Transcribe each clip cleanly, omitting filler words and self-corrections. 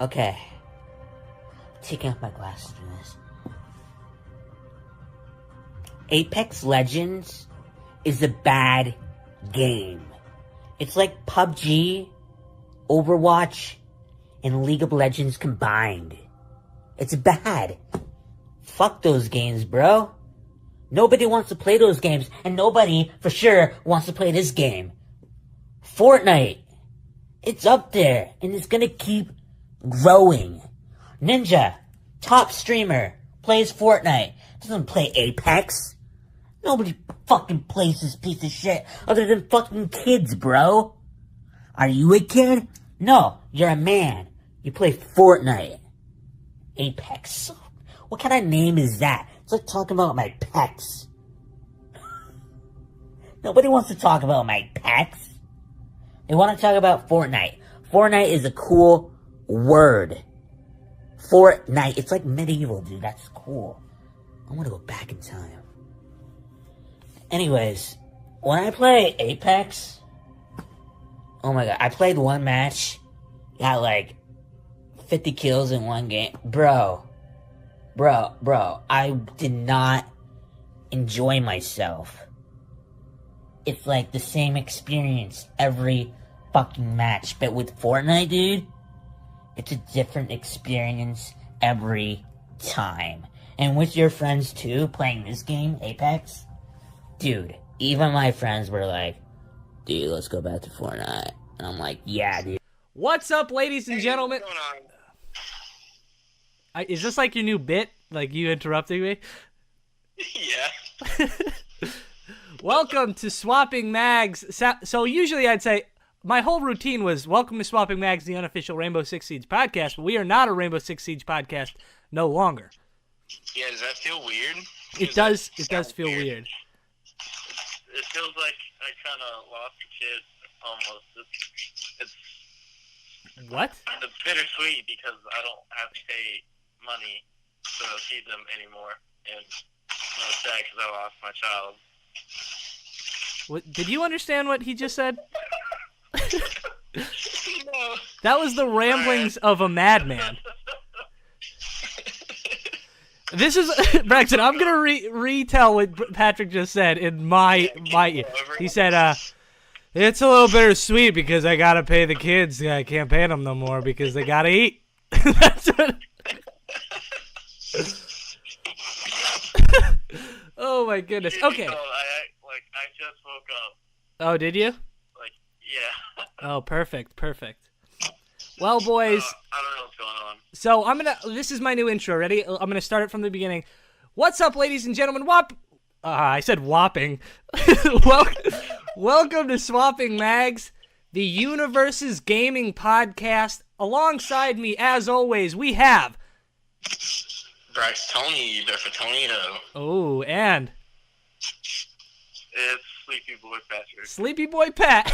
Okay. Taking off my glasses for this. Apex Legends is a bad game. It's like PUBG, Overwatch, and League of Legends combined. It's bad. Fuck those games, bro. Nobody wants to play those games, and nobody, for sure, wants to play this game. Fortnite. It's up there, and it's gonna keep growing. Ninja, top streamer, plays Fortnite. Doesn't play Apex. Nobody fucking plays this piece of shit other than fucking kids, bro. Are you a kid? No, you're a man. You play Fortnite. Apex. What kind of name is that? It's like talking about my pecs. Nobody wants to talk about my pecs. They want to talk about Fortnite. Fortnite is a cool word. Fortnite. It's like medieval, dude. That's cool. I want to go back in time. Anyways, when I play Apex, oh my god, I played one match, got like 50 kills in one game. Bro, I did not enjoy myself. It's like the same experience every fucking match. But with Fortnite, dude, it's a different experience every time. And with your friends too, playing this game, Apex, dude, even my friends were like, dude, let's go back to Fortnite. And I'm like, yeah, dude. What's up, ladies and gentlemen? What's going on? Is this like your new bit? Like you interrupting me? Yeah. Welcome to Swapping Mags. So usually I'd say my whole routine was welcome to Swapping Mags, the unofficial Rainbow Six Siege podcast. But we are not a Rainbow Six Siege podcast no longer. Yeah, does that feel weird? It does feel weird. It feels like I kind of lost a kid almost. It's What? It's bittersweet because I don't have to pay money to feed them anymore, and I'm sad because I lost my child. What, did you understand what he just said? No. That was the ramblings of a madman. This is Braxton. I'm gonna retell what Patrick just said in my ear. He said, "It's a little bittersweet because I gotta pay the kids. I can't pay them no more because they gotta eat." That's what. Oh my goodness. Okay. I just woke up. Oh, did you? Yeah. Oh, perfect. Well, boys. I don't know what's going on. So this is my new intro. Ready? I'm gonna start it from the beginning. What's up, ladies and gentlemen? I said whopping. Welcome to Swapping Mags, the Universe's gaming podcast. Alongside me, as always, we have Tony, Berfatonio. Oh, and It's Sleepy Boy Patrick. Sleepy Boy Pat.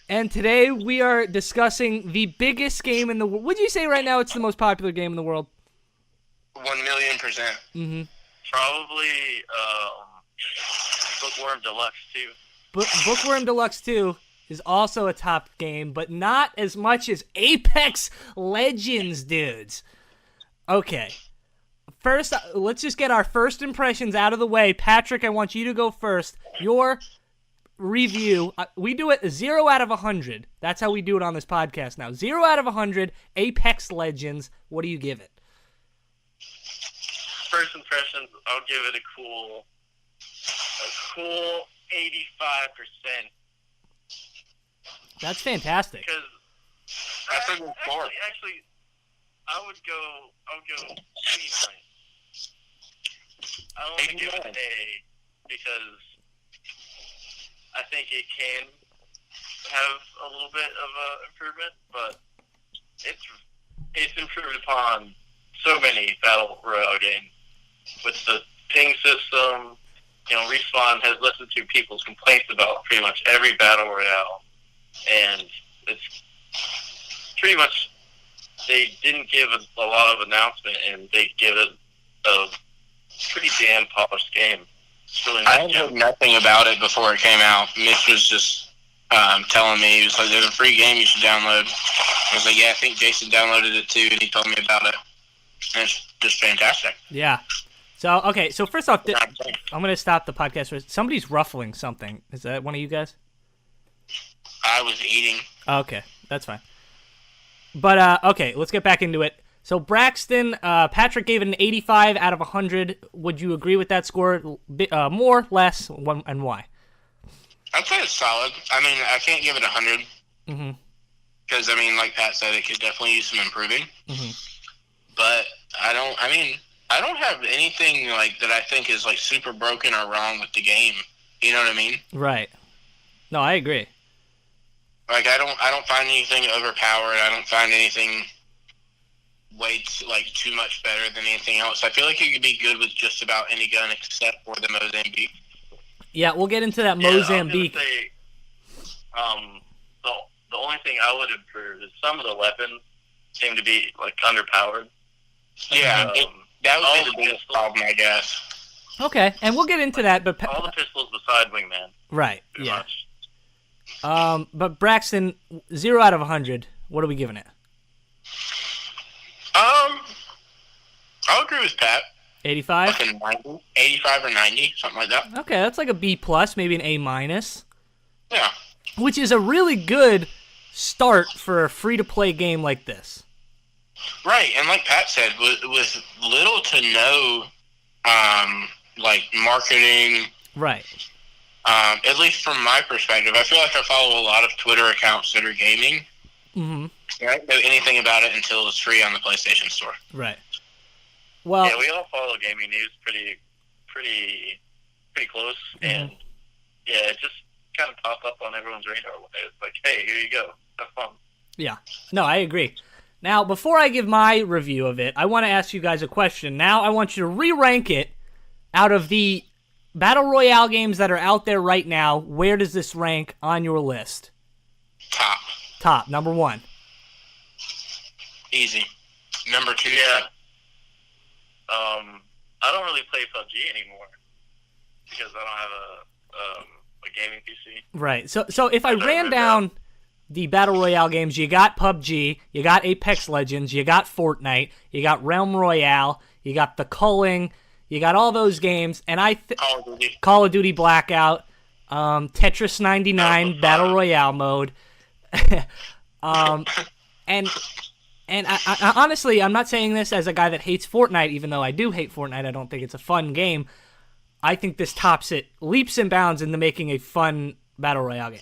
And today we are discussing the biggest game in the world. Would you say right now it's the most popular game in the world? 1,000,000%. Mm-hmm. Probably Bookworm Deluxe 2. Bookworm Deluxe 2 is also a top game, but not as much as Apex Legends, dudes. Okay. First, let's just get our first impressions out of the way. Patrick, I want you to go first. Your review. We do it 0 out of 100. That's how we do it on this podcast now. 0 out of 100, Apex Legends. What do you give it? First impressions, I'll give it a cool 85%. That's fantastic. Because actually, I would go 89. I don't want to give it an A because I think it can have a little bit of an improvement, but it's improved upon so many Battle Royale games. With the ping system, Respawn has listened to people's complaints about pretty much every Battle Royale, and it's pretty much, they didn't give a lot of announcement, and they give it a pretty damn polished game. It's really nice. I heard nothing about it before it came out. Mitch was just, telling me, he was like, "There's a free game you should download." I was like, "Yeah, I think Jason downloaded it too," and he told me about it. And it's just fantastic. Yeah. So, okay, so first off, I'm going to stop the podcast for somebody's ruffling something. Is that one of you guys? I was eating. Okay, that's fine. But, okay, let's get back into it. So, Braxton, Patrick gave it an 85 out of 100. Would you agree with that score? More, less, and why? I'd say it's solid. I mean, I can't give it 100. Mm-hmm. Because, I mean, like Pat said, it could definitely use some improving. Mm-hmm. But I don't have anything like that I think is like super broken or wrong with the game. You know what I mean? Right. No, I agree. Like I don't find anything overpowered. I don't find anything too much better than anything else. I feel like it could be good with just about any gun except for the Mozambique. Yeah, we'll get into that Mozambique. I was gonna say, the only thing I would improve is some of the weapons seem to be like underpowered. Yeah, that would be the biggest problem, I guess. Okay, and we'll get into that, but all the pistols beside Wingman. Right. Yeah. Much. But Braxton, 0 out of 100. What are we giving it? I'll agree with Pat. 85? Like a 90, 85 or 90, something like that. Okay, that's like a B plus, maybe an A minus. Yeah. Which is a really good start for a free-to-play game like this. Right, and like Pat said, with little to no, marketing. Right. At least from my perspective, I feel like I follow a lot of Twitter accounts that are gaming. Mm-hmm. I don't know anything about it until it's free on the PlayStation Store. Right. Well. Yeah, we all follow gaming news pretty close, and yeah, it just kind of pop up on everyone's radar. It's like, hey, here you go, have fun. Yeah. No, I agree. Now, before I give my review of it, I want to ask you guys a question. Now, I want you to re-rank it out of the Battle Royale games that are out there right now. Where does this rank on your list? Top. Number 1. Easy. Number 2. Yeah. I don't really play PUBG anymore because I don't have a gaming PC. Right. So if I ran down the Battle Royale games, you got PUBG, you got Apex Legends, you got Fortnite, you got Realm Royale, you got The Culling, you got all those games, and Call of Duty Blackout, Tetris 99 Battle Royale mode, and I honestly, I'm not saying this as a guy that hates Fortnite, even though I do hate Fortnite. I don't think it's a fun game. I think this tops it leaps and bounds into making a fun Battle Royale game.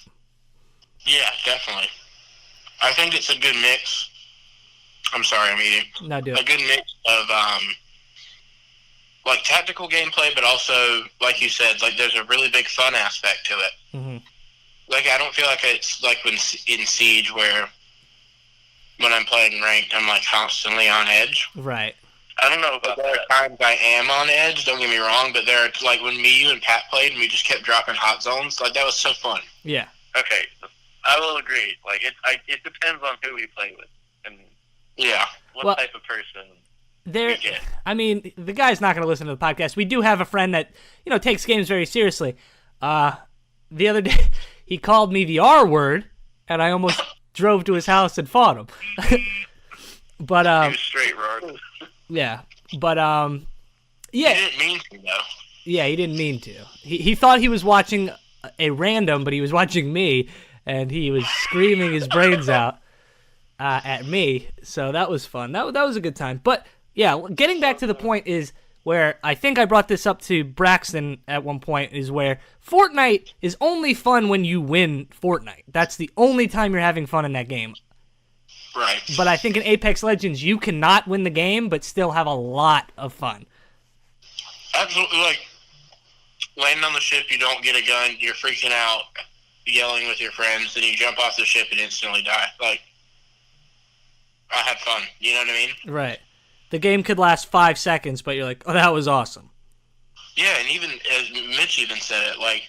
Yeah, definitely. I think it's a good mix. I'm sorry, I'm eating. No, do it. A good mix of tactical gameplay, but also, like you said, like there's a really big fun aspect to it. Mm-hmm. Like I don't feel like it's like when in Siege where when I'm playing ranked, I'm like constantly on edge. Right. I don't know about that. There are times I am on edge. Don't get me wrong, but there are like when me, you, and Pat played, and we just kept dropping hot zones. Like that was so fun. Yeah. Okay, I will agree. Like it depends on who we play with, and what type of person. I mean, the guy's not going to listen to the podcast. We do have a friend that takes games very seriously. The other day, he called me the R word, and I almost drove to his house and fought him. But he was straight road. Yeah, but He didn't mean to, though. Yeah, he didn't mean to. He thought he was watching a random, but he was watching me, and he was screaming his brains out at me. So that was fun. That was a good time. But yeah, getting back to the point is where I think I brought this up to Braxton at one point, is where Fortnite is only fun when you win Fortnite. That's the only time you're having fun in that game. Right. But I think in Apex Legends, you cannot win the game, but still have a lot of fun. Absolutely. Like, landing on the ship, you don't get a gun, you're freaking out, yelling with your friends, then you jump off the ship and instantly die. Like, I had fun. You know what I mean? Right. The game could last 5 seconds, but you're like, oh, that was awesome. Yeah, and even, as Mitch even said it, like,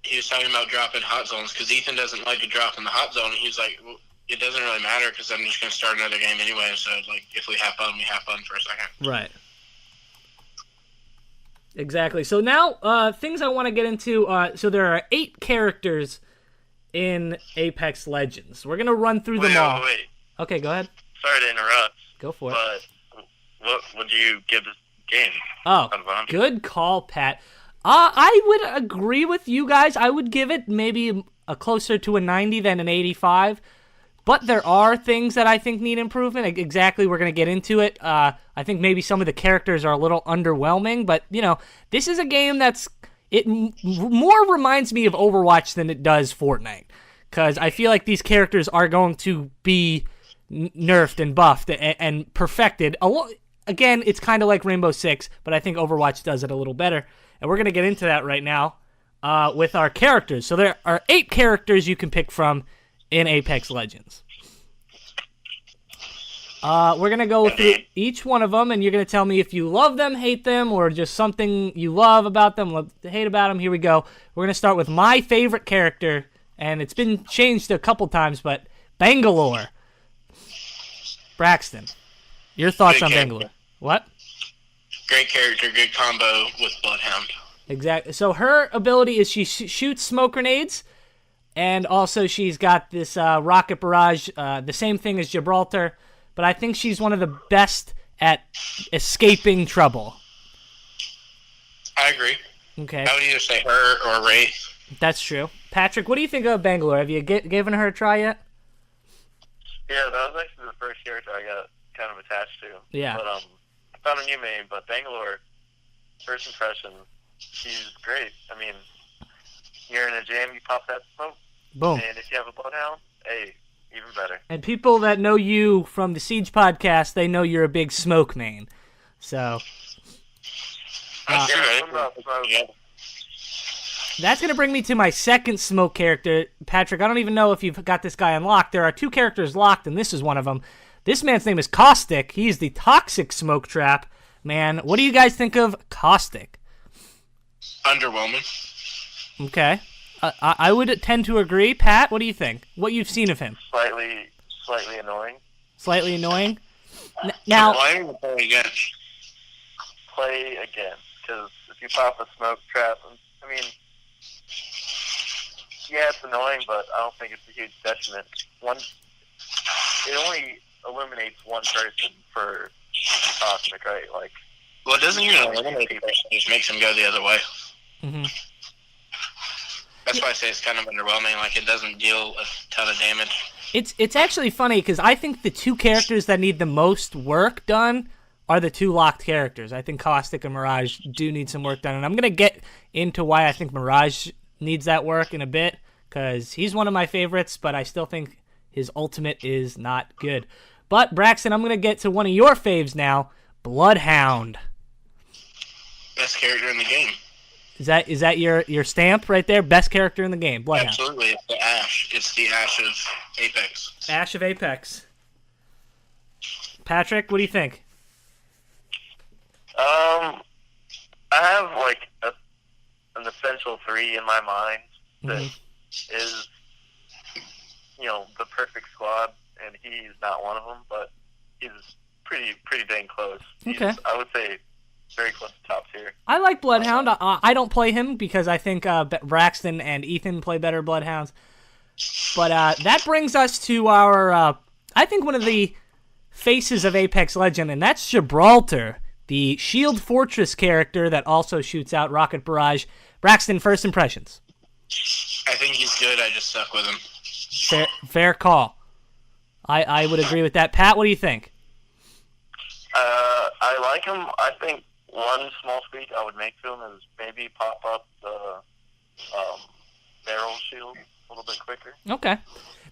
he was talking about dropping hot zones, because Ethan doesn't like to drop in the hot zone, and he's like, well, it doesn't really matter, because I'm just going to start another game anyway, so, like, if we have fun, we have fun for a second. Right. Exactly. So now, things I want to get into, so there are 8 characters in Apex Legends. We're gonna run through them all. Wait. Okay, go ahead. Sorry to interrupt. Go for it. But what would you give this game? Oh, good call, Pat. I would agree with you guys. I would give it maybe a closer to a 90 than an 85. But there are things that I think need improvement. Exactly, we're going to get into it. I think maybe some of the characters are a little underwhelming. But, this is a game more reminds me of Overwatch than it does Fortnite. Because I feel like these characters are going to be nerfed and buffed and perfected. Again, it's kind of like Rainbow Six, but I think Overwatch does it a little better. And we're going to get into that right now with our characters. So there are 8 characters you can pick from in Apex Legends. We're going to go through each one of them, and you're going to tell me if you love them, hate them, or just something you love about them, hate about them. Here we go. We're going to start with my favorite character, and it's been changed a couple times, but Bangalore. Braxton, your thoughts on Bangalore? What? Great character, good combo with Bloodhound. Exactly. So her ability is she shoots smoke grenades, and also she's got this rocket barrage, the same thing as Gibraltar, but I think she's one of the best at escaping trouble. I agree. Okay. I would either say her or Wraith. That's true. Patrick, what do you think of Bangalore? Have you given her a try yet? Yeah, that was actually the first character I got kind of attached to. Yeah. But I found a new main, but Bangalore, first impression, she's great. I mean, you're in a jam, you pop that smoke. Boom. And if you have a Bloodhound, hey, even better. And people that know you from the Siege podcast, they know you're a big smoke main. So That's that's going to bring me to my second smoke character. Patrick, I don't even know if you've got this guy unlocked. There are 2 characters locked, and this is one of them. This man's name is Caustic. He's the toxic smoke trap man. What do you guys think of Caustic? Underwhelming. Okay. I would tend to agree. Pat, what do you think? What you've seen of him? Slightly annoying. Slightly annoying? Now, Play again. Play again, because if you pop a smoke trap, I mean, yeah, it's annoying, but I don't think it's a huge detriment. It only eliminates one person for toxic, right? Like, well, it doesn't even eliminate the person; it just makes him go the other way. mm-hmm. That's why I say it's kind of underwhelming. Like, it doesn't deal a ton of damage. It's actually funny because I think the 2 characters that need the most work done are the 2 locked characters. I think Caustic and Mirage do need some work done, and I'm gonna get into why I think Mirage needs that work in a bit because he's one of my favorites, but I still think his ultimate is not good. But Braxton, I'm gonna get to one of your faves now, Bloodhound. Best character in the game. Is that your stamp right there? Best character in the game, Bloodhound. Absolutely, it's the Ash. It's the Ash of Apex. Ash of Apex. Patrick, what do you think? I have like an essential 3 in my mind that is, the perfect squad, and he's not one of them, but he's pretty dang close. Okay. I would say very close to top tier. I like Bloodhound. I don't play him because I think Braxton and Ethan play better Bloodhounds. But that brings us to our, I think one of the faces of Apex Legend, and that's Gibraltar, the Shield Fortress character that also shoots out rocket barrage. Braxton, first impressions. I think he's good. I just suck with him. Fair call. I would agree with that. Pat, what do you think? I like him. I think one small tweak I would make to him is maybe pop up the barrel shield a little bit quicker. Okay.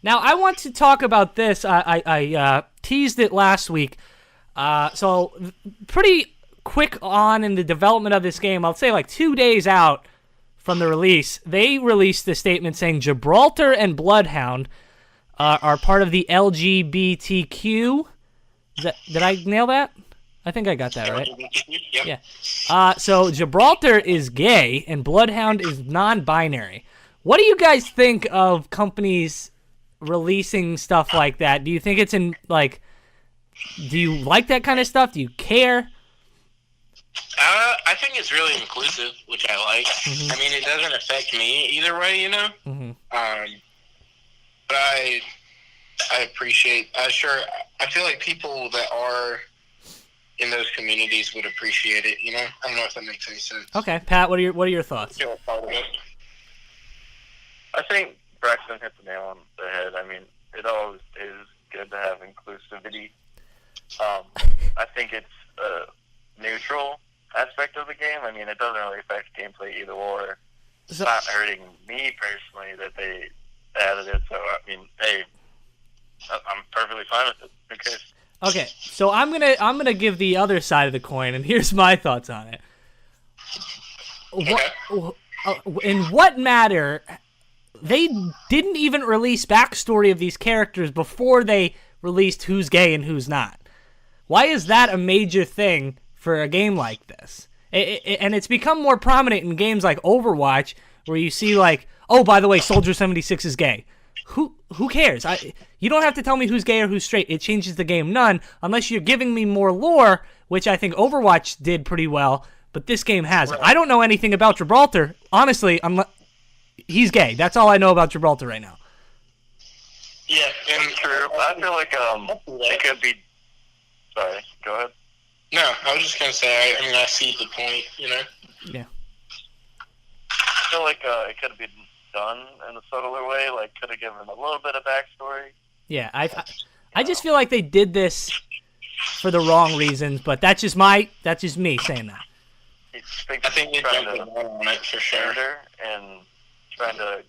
Now, I want to talk about this. I teased it last week. So, pretty quick on in the development of this game, I'll say like 2 days out from the release, they released a statement saying Gibraltar and Bloodhound are part of the LGBTQ. Did I nail that? I think I got that right. Yep. Yeah. So Gibraltar is gay and Bloodhound is non-binary. What do you guys think of companies releasing stuff like that? Do you think it's do you like that kind of stuff? Do you care? I think it's really inclusive, which I like. Mm-hmm. I mean, it doesn't affect me either way, Mm-hmm. I appreciate. I feel like people that are in those communities would appreciate it. You know, I don't know if that makes any sense. Okay, Pat, what are your thoughts? I think Braxton hit the nail on the head. I mean, it always is good to have inclusivity. I think it's a neutral aspect of the game. I mean, it doesn't really affect gameplay either or. It's not hurting me personally that they added it. So, I mean, hey, I'm perfectly fine with it. Who cares? Okay, so I'm gonna give the other side of the coin, and here's my thoughts on it. In what matter, they didn't even release backstory of these characters before they released who's gay and who's not. Why is that a major thing for a game like this? And it's become more prominent in games like Overwatch, where you see like, oh, by the way, Soldier 76 is gay. Who cares? You don't have to tell me who's gay or who's straight. It changes the game none, unless you're giving me more lore, which I think Overwatch did pretty well, but this game hasn't. I don't know anything about Gibraltar. Honestly, he's gay. That's all I know about Gibraltar right now. Yeah, and true. I feel like it could be... Sorry, go ahead. No, I was just going to say, I see the point, you know? Yeah. I feel like it could have been done in a subtler way, like could have given a little bit of backstory. Yeah, I just feel like they did this for the wrong reasons, but that's just me saying that. I think they're trying to on it for sure, and trying to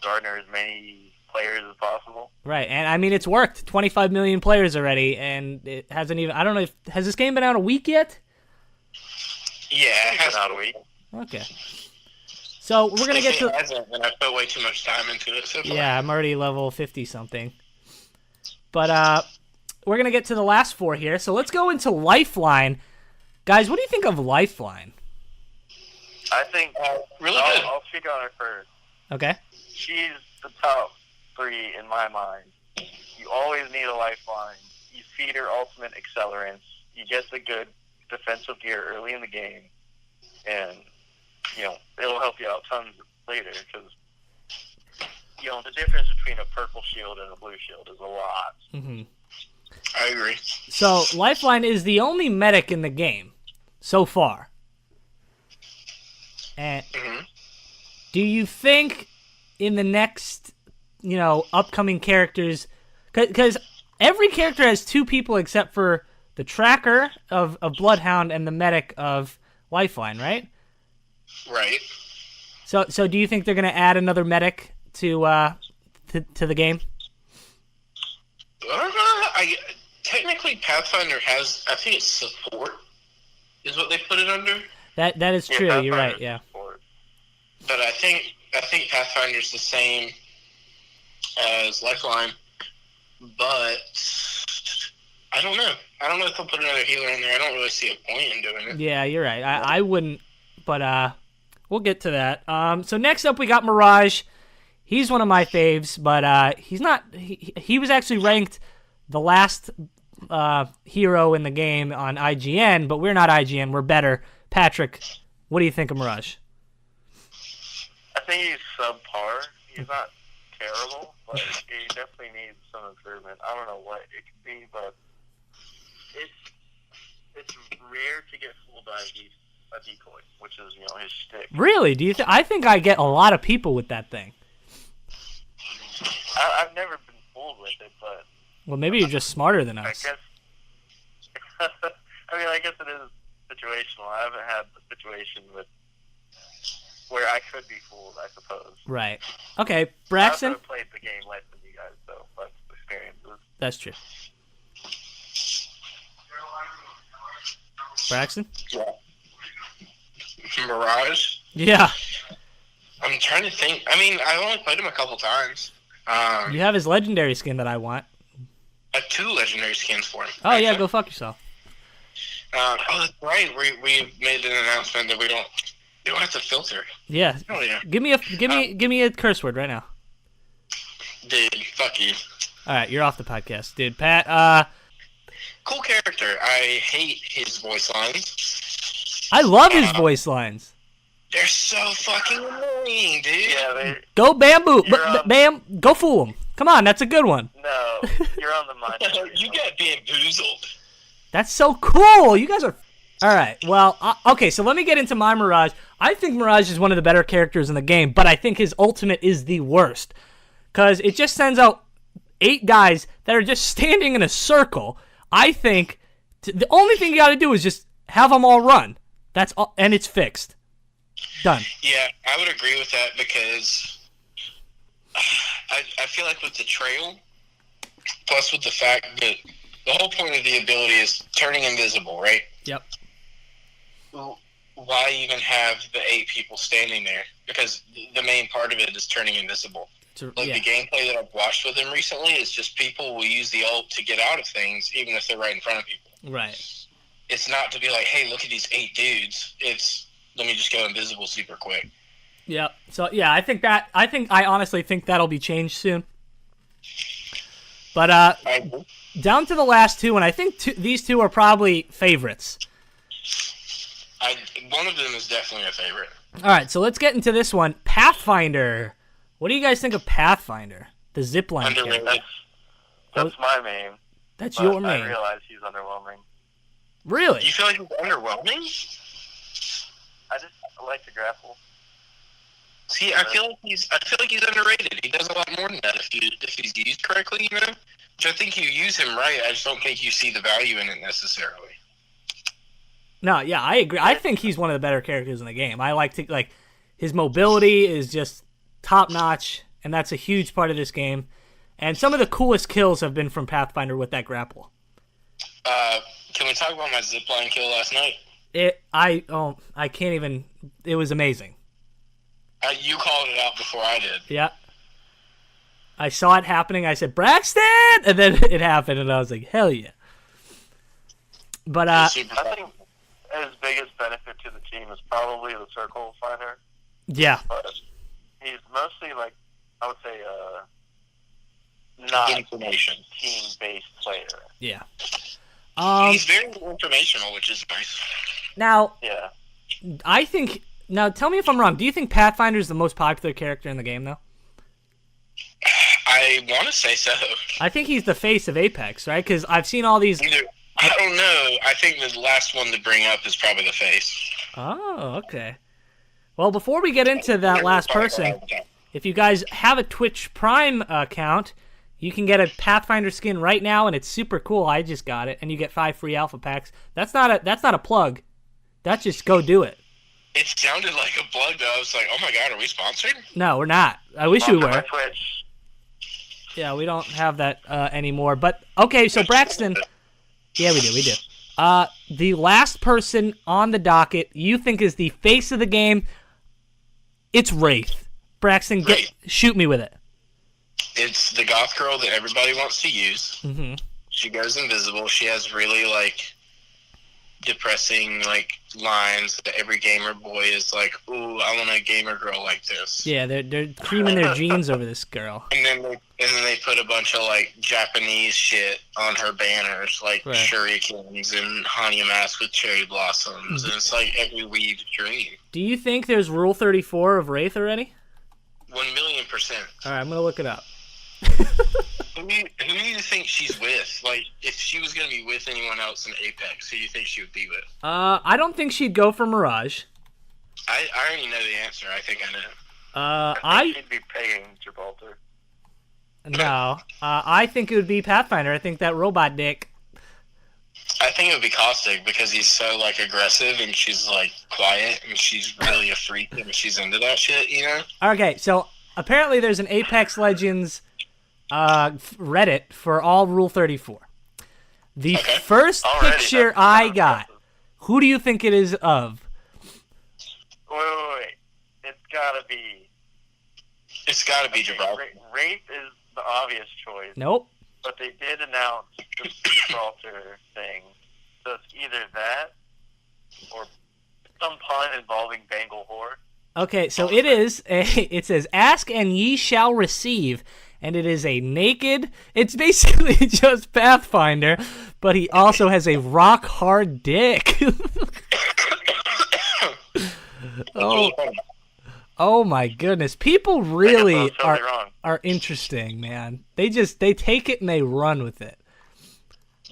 garner as many players as possible. Right, and I mean it's worked. 25 million players already, and it hasn't even. I don't know if has this game been out a week yet. Yeah, it has been out a week. Okay. So we're gonna get to. It hasn't, and I put way too much time into it so far. Yeah, I'm already level 50 something. But we're gonna get to the last four here. So let's go into Lifeline, guys. What do you think of Lifeline? I think really good. I'll speak on her first. Okay. She's the top 3 in my mind. You always need a lifeline. You feed her ultimate accelerants. You get the good defensive gear early in the game, and it'll help you out tons later because the difference between a purple shield and a blue shield is a lot. Mm-hmm. I agree. So Lifeline is the only medic in the game so far. And do you think in the next, upcoming characters, because every character has 2 people except for the tracker of Bloodhound and the medic of Lifeline, right? Right. So do you think they're going to add another medic to the game? Technically, Pathfinder has, I think it's support is what they put it under. That is true. You're right. Yeah. Support. But I think Pathfinder's the same as Lifeline, but I don't know. I don't know if they'll put another healer in there. I don't really see a point in doing it. Yeah, you're right. I wouldn't, but we'll get to that. So next up we got Mirage. He's one of my faves, but he's not. He was actually ranked the last hero in the game on IGN, but we're not IGN. We're better. Patrick, what do you think of Mirage? I think he's subpar. He's not terrible, but he definitely needs some improvement. I don't know what it could be, but it's rare to get fooled by a decoy, which is his shtick. Really? Do you? I think I get a lot of people with that thing. I've never been fooled with it, but well, maybe you're just smarter than us. I guess it is situational. I haven't had the situation where I could be fooled, I suppose. Right. Okay, Braxton. I've played the game less than you guys, so that's experiences. That's true. Braxton? Yeah. Mirage? Yeah. I'm trying to think. I only played him a couple times. You have his legendary skin that I want. I have 2 legendary skins for him. Oh, yeah, go fuck yourself. That's right. We made an announcement that we don't have to filter. Yeah. Oh, yeah. Give me a curse word right now. Dude, fuck you. All right, you're off the podcast, dude. Pat, cool character. I hate his voice lines. I love his voice lines. They're so fucking annoying, dude. Yeah, Go bamboo, Bam. Go fool him. Come on, that's a good one. No, you're on the mind. You got bamboozled. That's so cool. You guys are... All right, well, okay, so let me get into my Mirage. I think Mirage is one of the better characters in the game, but I think his ultimate is the worst. Because it just sends out 8 guys that are just standing in a circle. I think the only thing you got to do is just have them all run. That's all, and it's fixed. Done. Yeah, I would agree with that because I feel like with the trail, plus with the fact that the whole point of the ability is turning invisible, right? Yep. Why even have the 8 people standing there? Because the main part of it is turning invisible. Like the gameplay that I've watched with him recently is just people will use the ult to get out of things, even if they're right in front of people. Right. It's not to be like, hey, look at these 8 dudes. It's let me just go invisible super quick. Yep. So yeah, I honestly think that'll be changed soon. But down to the last 2, and I think these 2 are probably favorites. One of them is definitely a favorite. All right, so let's get into this one. Pathfinder. What do you guys think of Pathfinder? The zipline. Underrated. That's my main. That's your main. I realize he's underwhelming. Really? You feel like he's underwhelming? I just like to grapple. See, I feel like he's underrated. He does a lot more than that if he's used correctly, you know? Which I think you use him right. I just don't think you see the value in it necessarily. No, yeah, I agree. I think he's one of the better characters in the game. I like his mobility is just top notch, and that's a huge part of this game. And some of the coolest kills have been from Pathfinder with that grapple. Can we talk about my zipline kill last night? I can't even. It was amazing. You called it out before I did. Yeah. I saw it happening. I said, Braxton! And then it happened, and I was like, hell yeah. But, I think his biggest benefit to the team is probably the circle finder. Yeah. But he's mostly, like, I would say, not information team-based player. Yeah. He's very informational, which is nice. Now, yeah. I think... Now, tell me if I'm wrong. Do you think Pathfinder is the most popular character in the game, though? I want to say so. I think he's the face of Apex, right? Because I've seen all these... I don't know. I think the last one to bring up is probably the face. Oh, okay. Well, before we get into that last person, if you guys have a Twitch Prime account, you can get a Pathfinder skin right now, and it's super cool. I just got it, and you get 5 free alpha packs. That's not a plug. That's just go do it. It sounded like a plug, though. I was like, oh my god, are we sponsored? No, we're not. I wish we were. Twitch. Yeah, we don't have that anymore. But, okay, so Braxton... Yeah, we do. The last person on the docket you think is the face of the game, it's Wraith. Braxton, shoot me with it. It's the goth girl that everybody wants to use. Mm-hmm. She goes invisible. She has really, depressing, lines that every gamer boy is like, ooh, I want a gamer girl like this. Yeah, they're creaming their jeans over this girl. And then they put a bunch of, Japanese shit on her banners, like shurikens and Hanya mask with cherry blossoms, and it's like every weed's dream. Do you think there's Rule 34 of Wraith already? 1,000,000%. All right, I'm going to look it up. Who do you think she's with? If she was going to be with anyone else in Apex, who do you think she would be with? I don't think she'd go for Mirage. I already know the answer. I think I know. I think she'd be paying Gibraltar. No. I think it would be Pathfinder. I think that robot dick. I think it would be Caustic because he's so, like, aggressive and she's, like, quiet and she's really a freak and she's into that shit, you know? Okay, so apparently there's an Apex Legends Reddit for all Rule 34. The first picture I got, who do you think it is of? Wait. It's gotta be Gibraltar. Wraith is the obvious choice. Nope. But they did announce the Gibraltar thing. So it's either that or some pun involving Bengal whore. Okay, so it says, ask and ye shall receive. And it is a naked, it's basically just Pathfinder, but he also has a rock hard dick. Oh my goodness. People really I was totally wrong. are interesting, man. They take it and they run with it.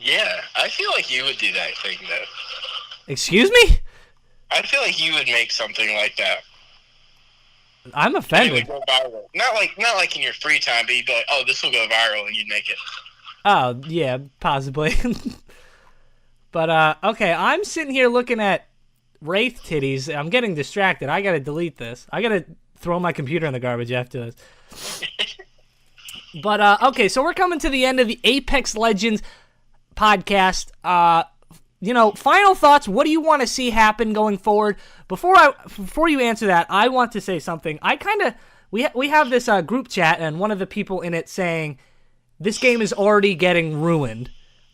Yeah, I feel like you would do that thing, though. Excuse me? I feel like you would make something like that. I'm It offended. would go viral. Not like in your free time, but you'd be like, oh, this will go viral, and you'd make it. Oh, yeah, possibly. But, okay, I'm sitting here looking at Wraith titties. I'm getting distracted. I gotta delete this. I gotta throw my computer in the garbage after this. But, okay, so we're coming to the end of the Apex Legends podcast. Final thoughts. What do you want to see happen going forward? Before you answer that, I want to say something. We have this group chat, and one of the people in it saying this game is already getting ruined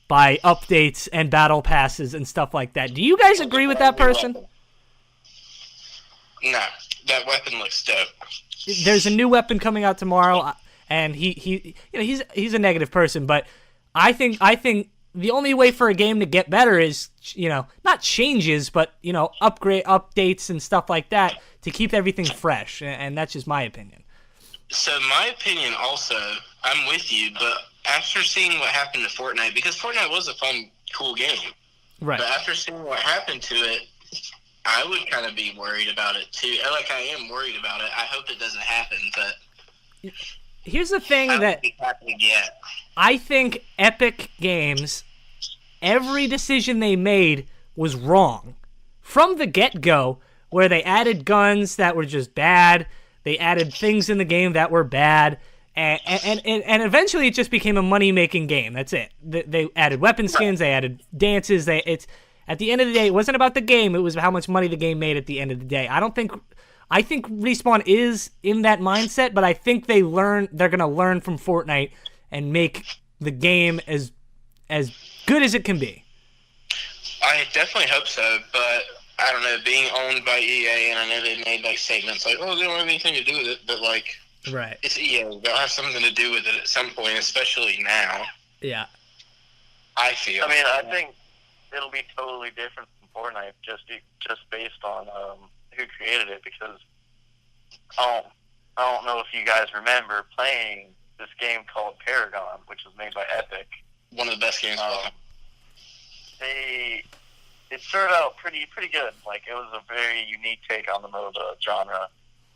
by updates and battle passes and stuff like that. Do you guys agree with that person? Nah, that weapon looks dope. There's a new weapon coming out tomorrow, and he's a negative person, but I think the only way for a game to get better is, not changes, but, updates and stuff like that to keep everything fresh, and that's just my opinion. So my opinion also, I'm with you, but after seeing what happened to Fortnite, because Fortnite was a fun, cool game, Right. but after seeing what happened to it, I would kind of be worried about it too. Like, I am worried about it. I hope it doesn't happen, but Here's the thing I don't that think it's happening yet. I think Epic Games, every decision they made was wrong. From the get-go, where they added guns that were just bad, they added things in the game that were bad, and eventually it just became a money-making game. That's it. They added weapon skins, they added dances. At the end of the day, it wasn't about the game, it was how much money the game made at the end of the day. I think Respawn is in that mindset, but I think they're going to learn from Fortnite and make the game as good as it can be. I definitely hope so, but I don't know, being owned by EA, and I know they made statements like, oh, they don't have anything to do with it, but Right. it's EA. They'll have something to do with it at some point, especially now. Yeah. I feel. I mean, I think it'll be totally different from Fortnite just based on who created it, because I don't know if you guys remember playing this game called Paragon, which was made by Epic. One of the best games of all time. It started out pretty good. It was a very unique take on the MOBA genre,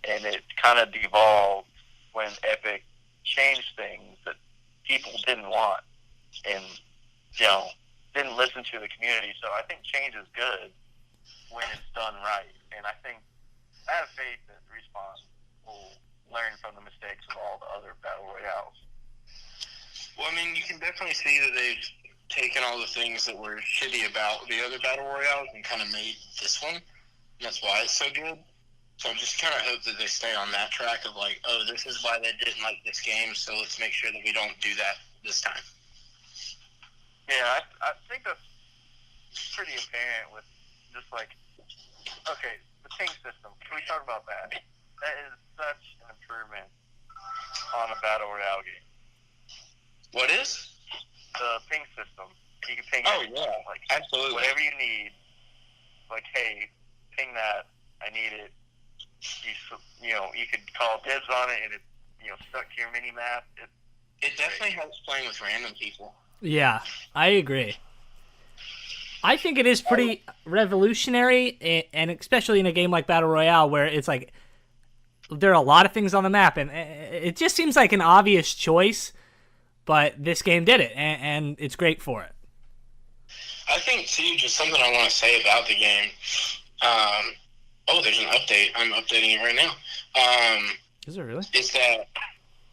and it kind of devolved when Epic changed things that people didn't want, and didn't listen to the community. So I think change is good when it's done right, and I have faith that Respawn will learn from the mistakes of all the other battle royales. Well, I mean, you can definitely see that they've taken all the things that were shitty about the other battle royales and kind of made this one. And that's why it's so good. So I just kind of hope that they stay on that track of oh, this is why they didn't like this game, so let's make sure that we don't do that this time. Yeah, I think that's pretty apparent with just okay, the ping system. Can we talk about that? That is such an improvement on a battle royale game. What is? The ping system. You can ping everything. Absolutely. Whatever you need. Hey, ping that. I need it. You could call dibs on it, and it stuck to your mini map. It definitely helps playing with random people. Yeah, I agree. I think it is pretty revolutionary, and especially in a game like Battle Royale, where it's there are a lot of things on the map, and it just seems like an obvious choice, but this game did it, and it's great for it. I think, too, just something I want to say about the game. There's an update. I'm updating it right now. Is it really? Is that,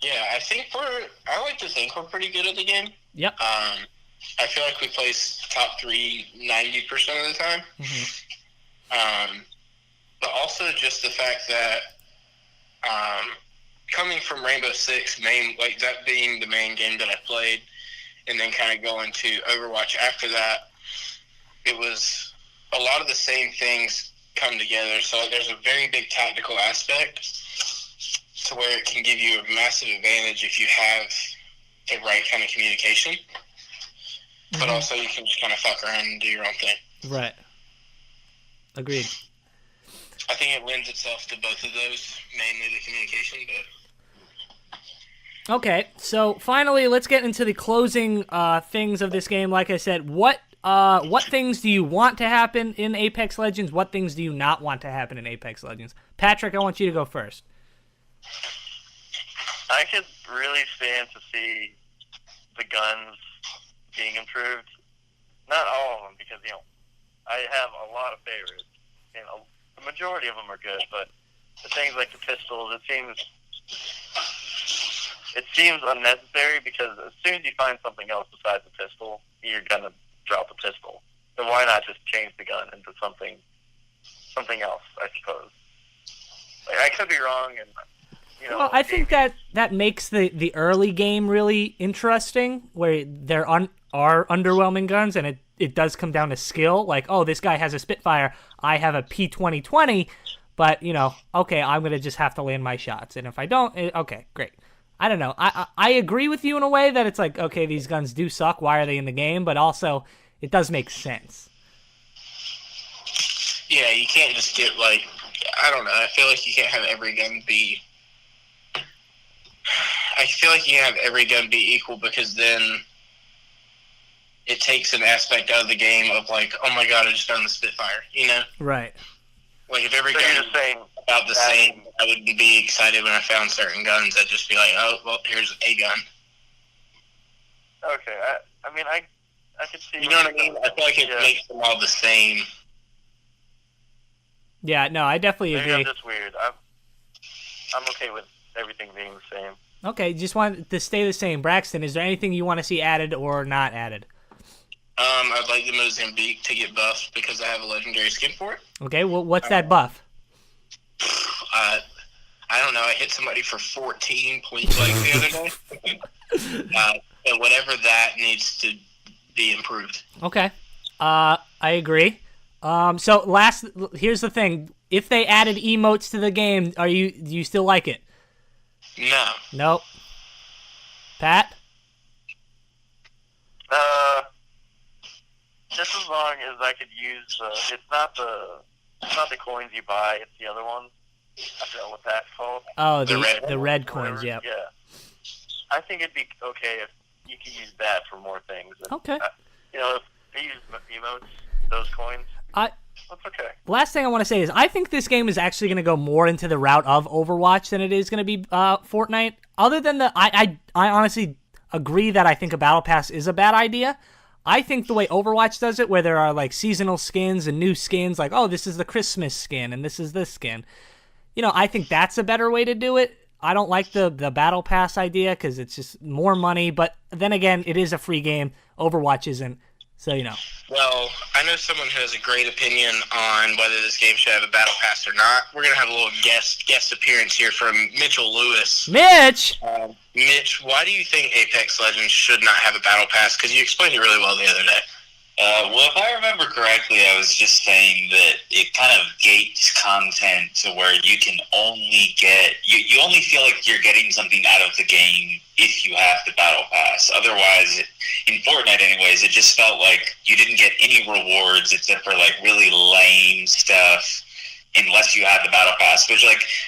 I like to think we're pretty good at the game. Yep. I feel like we place top 3 90% of the time. Mm-hmm. But also just the fact that coming from Rainbow Six, that being the main game that I played, and then kind of going to Overwatch after that, it was a lot of the same things come together. So there's a very big tactical aspect to where it can give you a massive advantage if you have the right kind of communication. Mm-hmm. But also you can just kind of fuck around and do your own thing. Right. Agreed. I think it lends itself to both of those, mainly the communication, but... Okay, so finally, let's get into the closing things of this game. Like I said, what things do you want to happen in Apex Legends? What things do you not want to happen in Apex Legends? Patrick, I want you to go first. I could really stand to see the guns being improved. Not all of them, because, I have a lot of favorites. The majority of them are good, but the things like the pistols, it seems unnecessary, because as soon as you find something else besides the pistol, you're gonna drop the pistol. So why not just change the gun into something else, I suppose. Like, I could be wrong, and well, I think that makes the early game really interesting, where there are underwhelming guns, and it does come down to skill. Like, oh, this guy has a Spitfire, I have a P2020, but, okay, I'm going to just have to land my shots. And if I don't, okay, great. I don't know. I agree with you in a way that it's like, okay, these guns do suck, why are they in the game? But also, it does make sense. Yeah, you can't just get, I don't know, I feel like you can't have every gun be... I feel like you have every gun be equal, because then it takes an aspect out of the game of oh my god, I just found the Spitfire, Right. Like, if every gun was about the same, I wouldn't be excited when I found certain guns. I'd just be like, oh, well, here's a gun. Okay, I could see... You know what I mean? I feel like it makes them all the same. Yeah, no, I definitely agree. Maybe I'm just weird. I'm okay with everything being the same. Okay, just want to stay the same. Braxton, is there anything you want to see added or not added? I'd like the Mozambique to get buffed, because I have a legendary skin for it. Okay, well, what's that buff? I don't know. I hit somebody for 14 point blank the other day. So whatever that needs to be improved. Okay, I agree. So here's the thing: if they added emotes to the game, do you still like it? No. Nope. Pat? Just as long as I could use it's not the coins you buy, it's the other ones. I forgot what that's called. Oh, the red coins, yeah. Yeah. I think it'd be okay if you could use that for more things. Okay. If they use emotes, those coins, that's okay. Last thing I want to say is I think this game is actually going to go more into the route of Overwatch than it is going to be Fortnite. Other than I honestly agree that I think a Battle Pass is a bad idea. I think the way Overwatch does it, where there are seasonal skins and new skins, oh, this is the Christmas skin and this is this skin. I think that's a better way to do it. I don't like the Battle Pass idea, because it's just more money. But then again, it is a free game. Overwatch isn't. So, Well, I know someone who has a great opinion on whether this game should have a Battle Pass or not. We're going to have a little guest appearance here from Mitchell Lewis. Mitch! Mitch, why do you think Apex Legends should not have a Battle Pass? Because you explained it really well the other day. Well, if I remember correctly, I was just saying that it kind of gates content to where you can only get... You only feel like you're getting something out of the game if you have the Battle Pass. Otherwise, in Fortnite anyways, it just felt like you didn't get any rewards except for really lame stuff unless you had the Battle Pass, which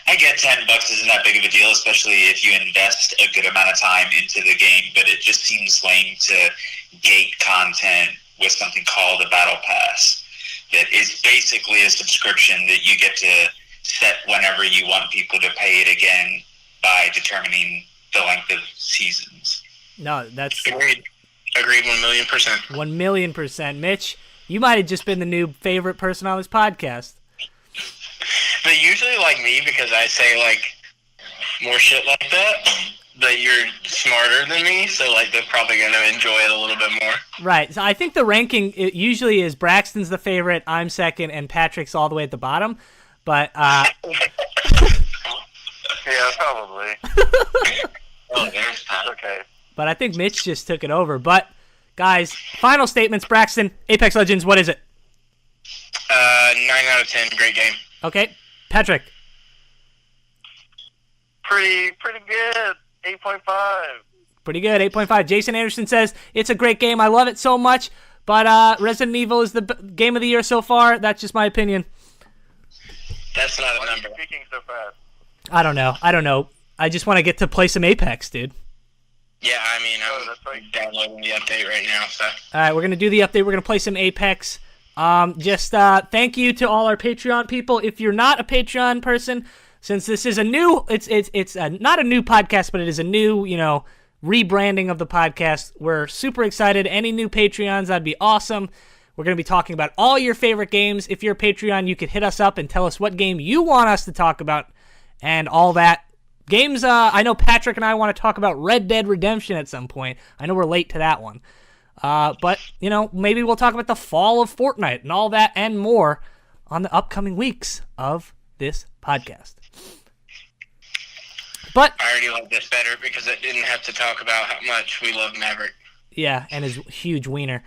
I get $10 isn't that big of a deal, especially if you invest a good amount of time into the game, but it just seems lame to gate content with something called a Battle Pass that is basically a subscription that you get to set whenever you want people to pay it again by determining the length of seasons. No, that's... Agreed 1,000,000%. 1,000,000%. Mitch, you might have just been the new favorite person on this podcast. They usually like me because I say more shit like that. But you're smarter than me, so they're probably going to enjoy it a little bit more. Right. So I think the ranking it usually is Braxton's the favorite, I'm second, and Patrick's all the way at the bottom. But yeah, probably. Oh, there's Pat. Okay. But I think Mitch just took it over. But guys, final statements. Braxton, Apex Legends, what is it? 9 out of 10. Great game. Okay. Patrick. Pretty good. 8.5. Pretty good, 8.5. Jason Anderson says, it's a great game. I love it so much, but Resident Evil is the game of the year so far. That's just my opinion. That's not a Why are you number. speaking so fast? I don't know. I just want to get to play some Apex, dude. Yeah, I mean, that's right. I'm downloading the update right now, so. All right, we're going to do the update. We're going to play some Apex. Thank you to all our Patreon people. If you're not a Patreon person, since this is a new, it's not a new podcast, but it is a new, rebranding of the podcast. We're super excited. Any new Patreons, that'd be awesome. We're going to be talking about all your favorite games. If you're a Patreon, you could hit us up and tell us what game you want us to talk about and all that. Games, I know Patrick and I want to talk about Red Dead Redemption at some point. I know we're late to that one. But, maybe we'll talk about the fall of Fortnite and all that and more on the upcoming weeks of this podcast. But I already like this better because it didn't have to talk about how much we love Maverick. Yeah, and his huge wiener.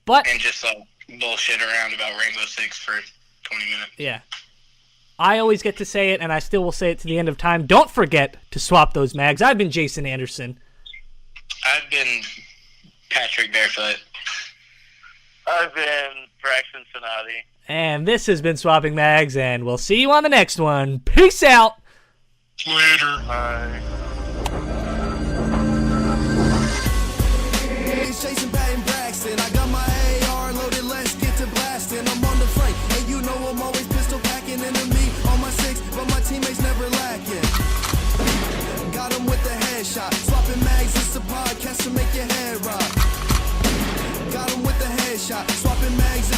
But And just bullshit around about Rainbow Six for 20 minutes. yeah. I always get to say it, and I still will say it to the end of time. Don't forget to swap those mags. I've been Jason Anderson. I've been Patrick Barefoot. I've been Braxton Sonati. And this has been Swapping Mags, and we'll see you on the next one. Peace out! Later. Bye. It's Jason, Pat and Braxton. I got my AR loaded, let's get to blasting. I'm on the flank, and you know I'm always pistol packing. Enemy on my six, but my teammates never lacking. Got him with the headshot. Swapping mags, it's a podcast to make your head rock. Got him with the headshot. Swapping mags,